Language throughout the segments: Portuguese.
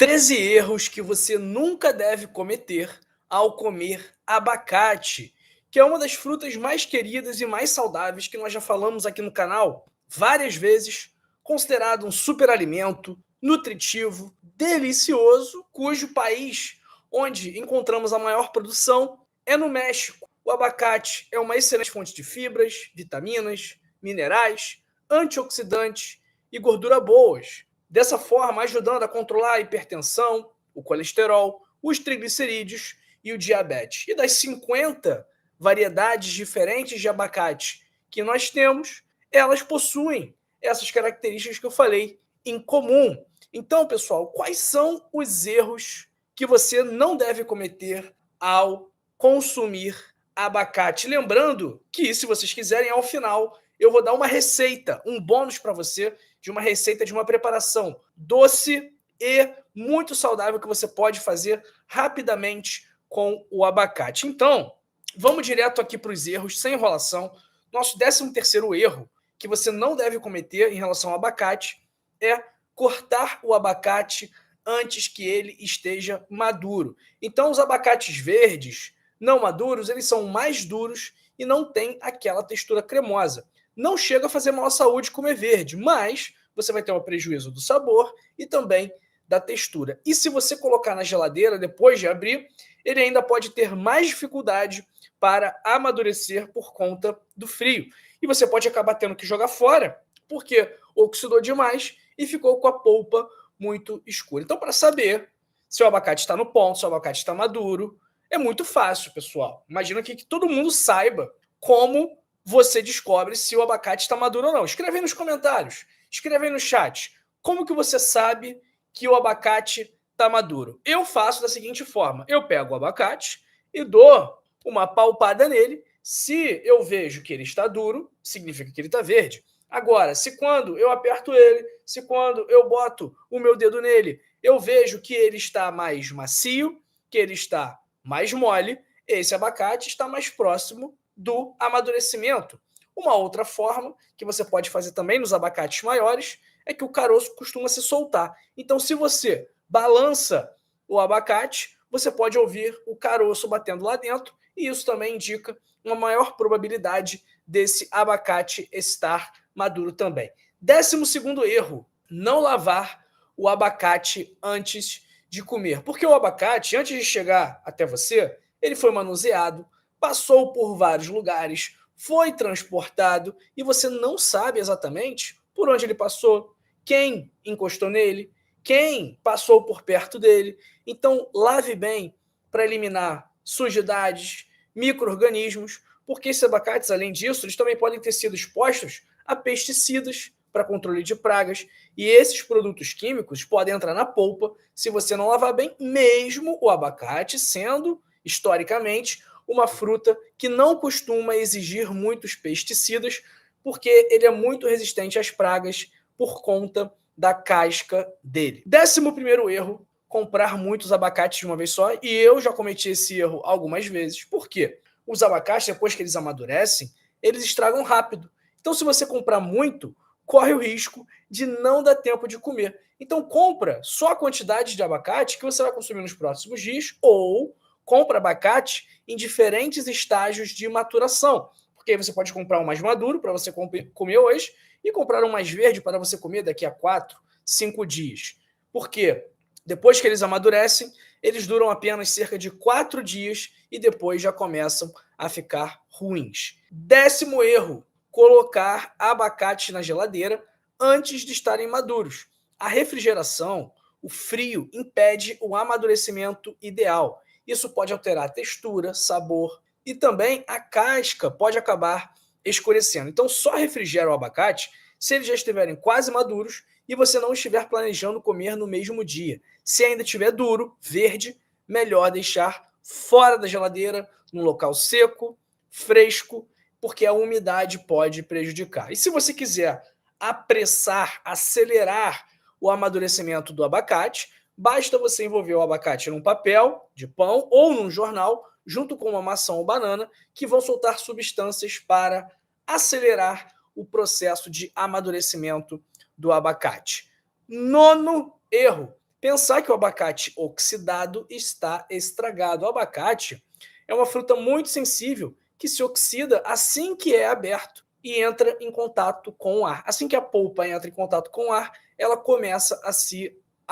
13 erros que você nunca deve cometer ao comer abacate, que é uma das frutas mais queridas e mais saudáveis que nós já falamos aqui no canal várias vezes, considerado um superalimento, nutritivo, delicioso, cujo país onde encontramos a maior produção é no México. O abacate é uma excelente fonte de fibras, vitaminas, minerais, antioxidantes e gordura boas, dessa forma ajudando a controlar a hipertensão, o colesterol, os triglicerídeos e o diabetes. E das 50 variedades diferentes de abacate que nós temos, elas possuem essas características que eu falei em comum. Então, pessoal, quais são os erros que você não deve cometer ao consumir abacate? Lembrando que, se vocês quiserem, ao final eu vou dar uma receita, um bônus para você de uma receita de uma preparação doce e muito saudável que você pode fazer rapidamente com o abacate. Então, vamos direto aqui para os erros, sem enrolação. Nosso 13º erro que você não deve cometer em relação ao abacate é cortar o abacate antes que ele esteja maduro. Então, os abacates verdes, não maduros, eles são mais duros e não têm aquela textura cremosa. Não chega a fazer mal à saúde comer verde, mas você vai ter um prejuízo do sabor e também da textura. E se você colocar na geladeira depois de abrir, ele ainda pode ter mais dificuldade para amadurecer por conta do frio. E você pode acabar tendo que jogar fora, porque oxidou demais e ficou com a polpa muito escura. Então, para saber se o abacate está no ponto, se o abacate está maduro, é muito fácil, pessoal. Imagina que todo mundo saiba como você descobre se o abacate está maduro ou não. Escreve aí nos comentários, escreve aí no chat. Como que você sabe que o abacate está maduro? Eu faço da seguinte forma: eu pego o abacate e dou uma palpada nele. Se eu vejo que ele está duro, significa que ele está verde. Agora, se quando eu aperto ele, se quando eu boto o meu dedo nele, eu vejo que ele está mais macio, que ele está mais mole, esse abacate está mais próximo do amadurecimento. Uma outra forma que você pode fazer também nos abacates maiores é que o caroço costuma se soltar. Então, se você balança o abacate, você pode ouvir o caroço batendo lá dentro, e isso também indica uma maior probabilidade desse abacate estar maduro também. 12º erro: não lavar o abacate antes de comer. Porque o abacate, antes de chegar até você, ele foi manuseado, passou por vários lugares, foi transportado e você não sabe exatamente por onde ele passou, quem encostou nele, quem passou por perto dele. Então, lave bem para eliminar sujidades, micro-organismos, porque esses abacates, além disso, eles também podem ter sido expostos a pesticidas para controle de pragas, e esses produtos químicos podem entrar na polpa se você não lavar bem, mesmo o abacate sendo, historicamente, uma fruta que não costuma exigir muitos pesticidas, porque ele é muito resistente às pragas por conta da casca dele. 11º erro: comprar muitos abacates de uma vez só, e eu já cometi esse erro algumas vezes. Por quê? Os abacates, depois que eles amadurecem, eles estragam rápido. Então, se você comprar muito, corre o risco de não dar tempo de comer. Então, compra só a quantidade de abacate que você vai consumir nos próximos dias, ou compra abacate em diferentes estágios de maturação. Porque aí você pode comprar um mais maduro para você comer hoje e comprar um mais verde para você comer daqui a 4, 5 dias. Por quê? Depois que eles amadurecem, eles duram apenas cerca de 4 dias e depois já começam a ficar ruins. 10º erro: colocar abacate na geladeira antes de estarem maduros. A refrigeração, o frio, impede o amadurecimento ideal. Isso pode alterar a textura, sabor e também a casca pode acabar escurecendo. Então, só refrigera o abacate se eles já estiverem quase maduros e você não estiver planejando comer no mesmo dia. Se ainda estiver duro, verde, melhor deixar fora da geladeira, num local seco, fresco, porque a umidade pode prejudicar. E se você quiser apressar, acelerar o amadurecimento do abacate, basta você envolver o abacate num papel de pão ou num jornal, junto com uma maçã ou banana, que vão soltar substâncias para acelerar o processo de amadurecimento do abacate. 9º erro: pensar que o abacate oxidado está estragado. O abacate é uma fruta muito sensível que se oxida assim que é aberto e entra em contato com o ar. Assim que a polpa entra em contato com o ar, ela começa a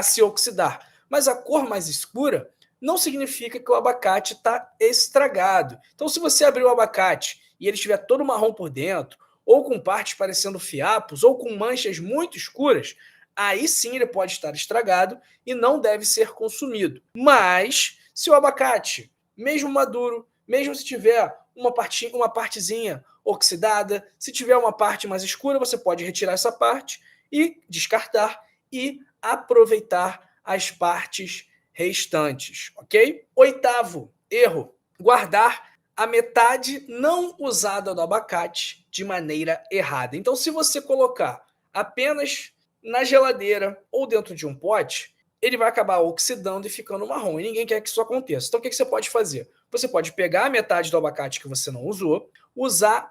se oxidar. Mas a cor mais escura não significa que o abacate está estragado. Então, se você abrir o abacate e ele estiver todo marrom por dentro, ou com partes parecendo fiapos, ou com manchas muito escuras, aí sim ele pode estar estragado e não deve ser consumido. Mas, se o abacate, mesmo maduro, mesmo se tiver uma partezinha oxidada, se tiver uma parte mais escura, você pode retirar essa parte e descartar e aproveitar as partes restantes, ok? Oitavo erro: guardar a metade não usada do abacate de maneira errada. Então, se você colocar apenas na geladeira ou dentro de um pote, ele vai acabar oxidando e ficando marrom. E ninguém quer que isso aconteça. Então, o que você pode fazer? Você pode pegar a metade do abacate que você não usou,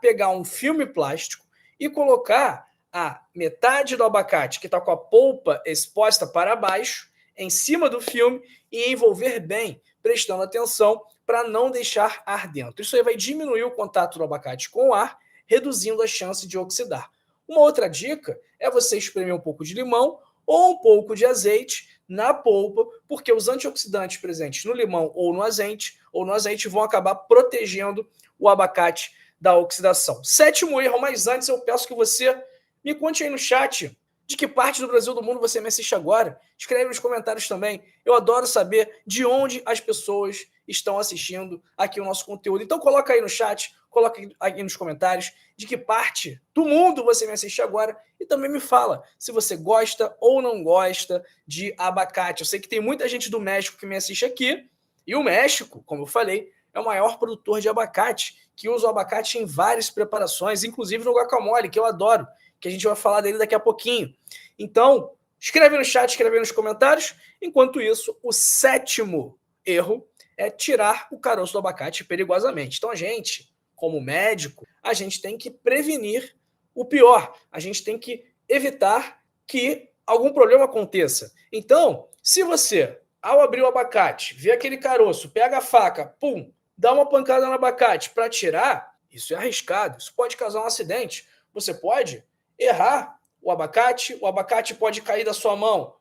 pegar um filme plástico e colocar a metade do abacate que está com a polpa exposta para baixo, em cima do filme, e envolver bem, prestando atenção para não deixar ar dentro. Isso aí vai diminuir o contato do abacate com o ar, reduzindo a chance de oxidar. Uma outra dica é você espremer um pouco de limão ou um pouco de azeite na polpa, porque os antioxidantes presentes no limão ou no azeite vão acabar protegendo o abacate da oxidação. Sétimo erro, mas antes eu peço que você me conte aí no chat de que parte do Brasil do mundo você me assiste agora. Escreve nos comentários também. Eu adoro saber de onde as pessoas estão assistindo aqui o nosso conteúdo. Então coloca aí no chat, coloca aí nos comentários de que parte do mundo você me assiste agora e também me fala se você gosta ou não gosta de abacate. Eu sei que tem muita gente do México que me assiste aqui e o México, como eu falei, é o maior produtor de abacate, que usa o abacate em várias preparações, inclusive no guacamole, que eu adoro, que a gente vai falar dele daqui a pouquinho. Então, escreve no chat, escreve nos comentários. Enquanto isso, o sétimo erro é tirar o caroço do abacate perigosamente. Então, a gente, como médico, a gente tem que prevenir o pior. A gente tem que evitar que algum problema aconteça. Então, se você, ao abrir o abacate, vê aquele caroço, pega a faca, pum, dá uma pancada no abacate para tirar, isso é arriscado, isso pode causar um acidente. Você pode errar o abacate pode cair da sua mão,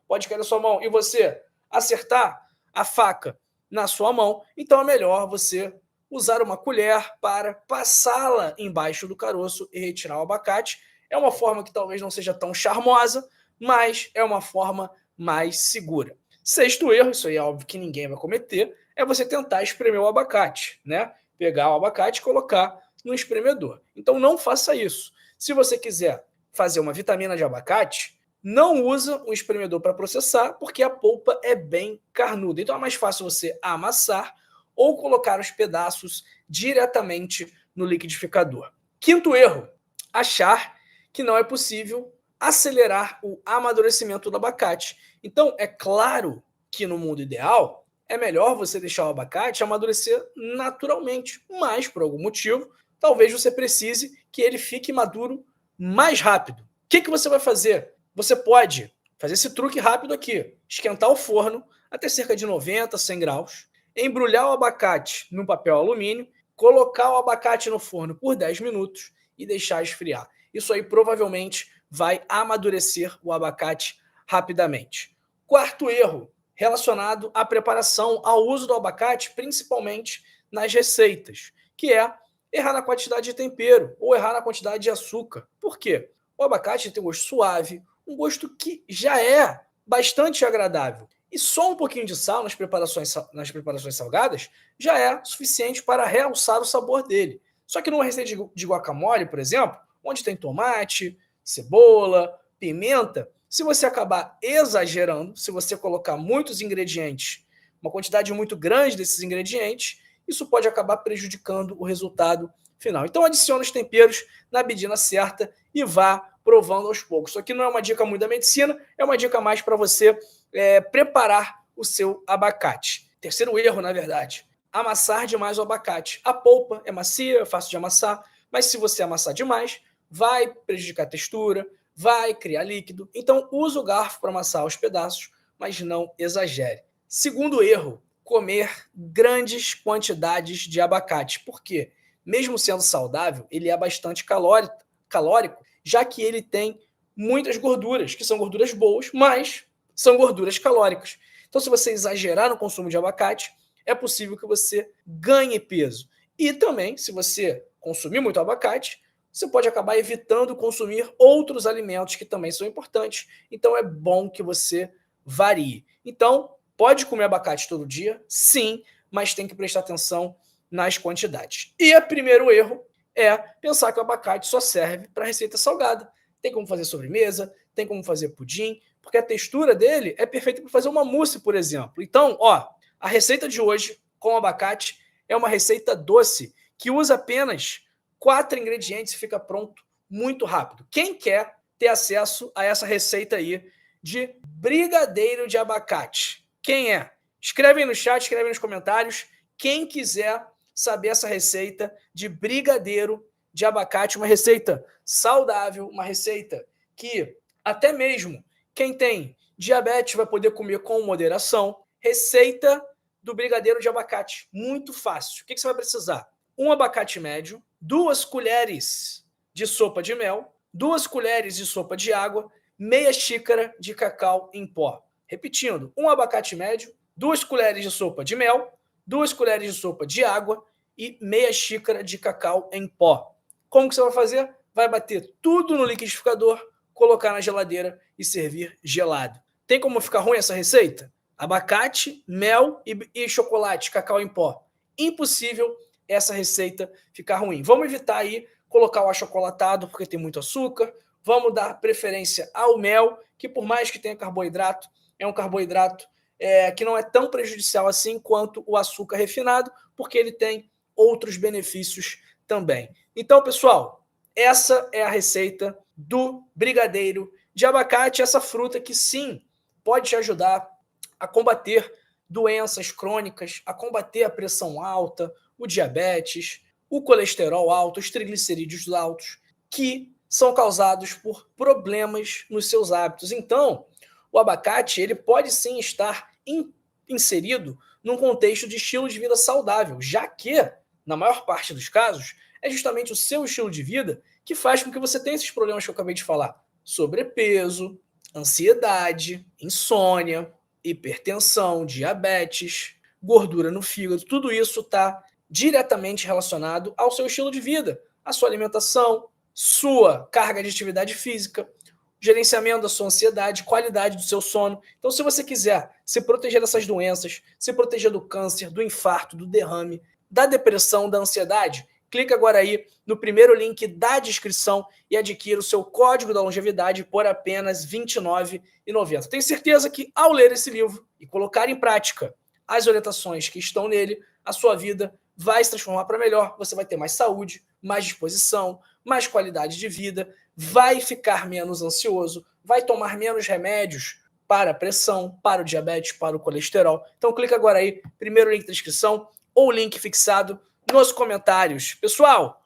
e você acertar a faca na sua mão. Então é melhor você usar uma colher para passá-la embaixo do caroço e retirar o abacate. É uma forma que talvez não seja tão charmosa, mas é uma forma mais segura. Sexto erro, isso aí é óbvio que ninguém vai cometer, é você tentar espremer o abacate, né? Pegar o abacate e colocar no espremedor. Então não faça isso. Se você quiser fazer uma vitamina de abacate, não usa um espremedor para processar, porque a polpa é bem carnuda. Então é mais fácil você amassar ou colocar os pedaços diretamente no liquidificador. Quinto erro: achar que não é possível acelerar o amadurecimento do abacate. Então, é claro que no mundo ideal, é melhor você deixar o abacate amadurecer naturalmente, mas por algum motivo, talvez você precise que ele fique maduro mais rápido. O que você vai fazer? Você pode fazer esse truque rápido aqui: esquentar o forno até cerca de 90, 100 graus, embrulhar o abacate num papel alumínio, colocar o abacate no forno por 10 minutos e deixar esfriar. Isso aí provavelmente vai amadurecer o abacate rapidamente. Quarto erro, relacionado à preparação, ao uso do abacate, principalmente nas receitas, que é errar na quantidade de tempero ou errar na quantidade de açúcar. Por quê? O abacate tem um gosto suave, um gosto que já é bastante agradável. E só um pouquinho de sal nas preparações salgadas já é suficiente para realçar o sabor dele. Só que numa receita de guacamole, por exemplo, onde tem tomate, cebola, pimenta, se você acabar exagerando, se você colocar muitos ingredientes, uma quantidade muito grande desses ingredientes, isso pode acabar prejudicando o resultado final. Então adicione os temperos na medida certa e vá provando aos poucos. Isso aqui não é uma dica muito da medicina, é uma dica mais para você preparar o seu abacate. Terceiro erro, na verdade: amassar demais o abacate. A polpa é macia, é fácil de amassar, mas se você amassar demais, vai prejudicar a textura, vai criar líquido. Então use o garfo para amassar os pedaços, mas não exagere. Segundo erro, comer grandes quantidades de abacate. Por quê? Mesmo sendo saudável, ele é bastante calórico, já que ele tem muitas gorduras, que são gorduras boas, mas são gorduras calóricas. Então, se você exagerar no consumo de abacate, é possível que você ganhe peso. E também, se você consumir muito abacate, você pode acabar evitando consumir outros alimentos que também são importantes. Então, é bom que você varie. Então, pode comer abacate todo dia? Sim, mas tem que prestar atenção nas quantidades. E o primeiro erro é pensar que o abacate só serve para receita salgada. Tem como fazer sobremesa, tem como fazer pudim, porque a textura dele é perfeita para fazer uma mousse, por exemplo. Então, a receita de hoje com abacate é uma receita doce que usa apenas 4 ingredientes e fica pronto muito rápido. Quem quer ter acesso a essa receita aí de brigadeiro de abacate? Quem é? Escreve aí no chat, escreve aí nos comentários. Quem quiser saber essa receita de brigadeiro de abacate, uma receita saudável, uma receita que até mesmo quem tem diabetes vai poder comer com moderação. Receita do brigadeiro de abacate, muito fácil. O que você vai precisar? Um abacate médio, 2 colheres de sopa de mel, 2 colheres de sopa de água, meia xícara de cacau em pó. Repetindo, um abacate médio, 2 colheres de sopa de mel, 2 colheres de sopa de água e meia xícara de cacau em pó. Como que você vai fazer? Vai bater tudo no liquidificador, colocar na geladeira e servir gelado. Tem como ficar ruim essa receita? Abacate, mel e chocolate, cacau em pó. Impossível essa receita ficar ruim. Vamos evitar aí colocar o achocolatado, porque tem muito açúcar. Vamos dar preferência ao mel, que por mais que tenha carboidrato, é um carboidrato que não é tão prejudicial assim quanto o açúcar refinado, porque ele tem outros benefícios também. Então, pessoal, essa é a receita do brigadeiro de abacate, essa fruta que sim pode te ajudar a combater doenças crônicas, a combater a pressão alta, o diabetes, o colesterol alto, os triglicerídeos altos, que são causados por problemas nos seus hábitos. Então, o abacate ele pode sim estar inserido num contexto de estilo de vida saudável, já que, na maior parte dos casos, é justamente o seu estilo de vida que faz com que você tenha esses problemas que eu acabei de falar. Sobrepeso, ansiedade, insônia, hipertensão, diabetes, gordura no fígado, tudo isso está diretamente relacionado ao seu estilo de vida, à sua alimentação, sua carga de atividade física, gerenciamento da sua ansiedade, qualidade do seu sono. Então, se você quiser se proteger dessas doenças, se proteger do câncer, do infarto, do derrame, da depressão, da ansiedade, clica agora aí no primeiro link da descrição e adquira o seu código da longevidade por apenas R$ 29,90. Tenho certeza que ao ler esse livro e colocar em prática as orientações que estão nele, a sua vida vai se transformar para melhor. Você vai ter mais saúde, mais disposição, mais qualidade de vida, vai ficar menos ansioso, vai tomar menos remédios para a pressão, para o diabetes, para o colesterol. Então clica agora aí, primeiro link da descrição ou link fixado nos comentários. Pessoal,